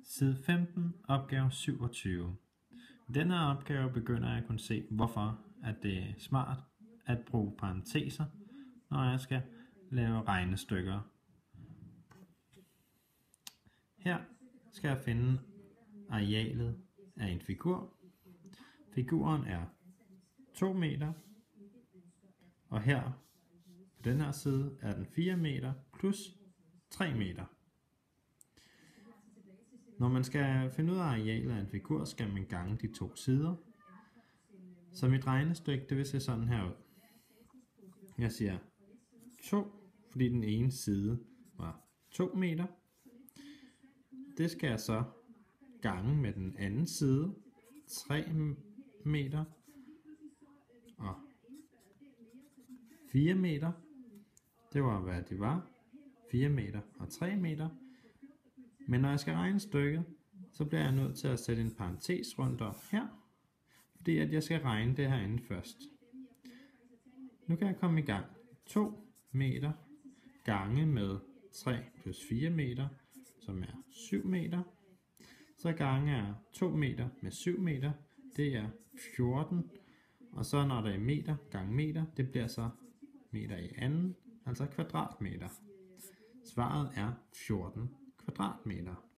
Side 15, opgave 27. I denne opgave begynder jeg at kunne se, hvorfor at det er smart at bruge parenteser, når jeg skal lave regnestykker. Her skal jeg finde arealet af en figur. Figuren er 2 meter, og her på den her side er den 4 meter plus 3 meter. Når man skal finde ud af arealet af en figur, skal man gange de to sider. Så mit regnestykke, det vil se sådan her ud. Jeg siger 2, fordi den ene side var 2 meter. Det skal jeg så gange med den anden side, 3 meter og 4 meter. Det var hvad det var, 4 meter og 3 meter. Men når jeg skal regne stykket, så bliver jeg nødt til at sætte en parentes rundt om her, fordi at jeg skal regne det herinde først. Nu kan jeg komme i gang. 2 meter gange med 3 plus 4 meter, som er 7 meter. Så gange er 2 meter med 7 meter, det er 14. Og så når der er meter gange meter, det bliver så meter i anden, altså kvadratmeter. Svaret er 14 kvadratmeter.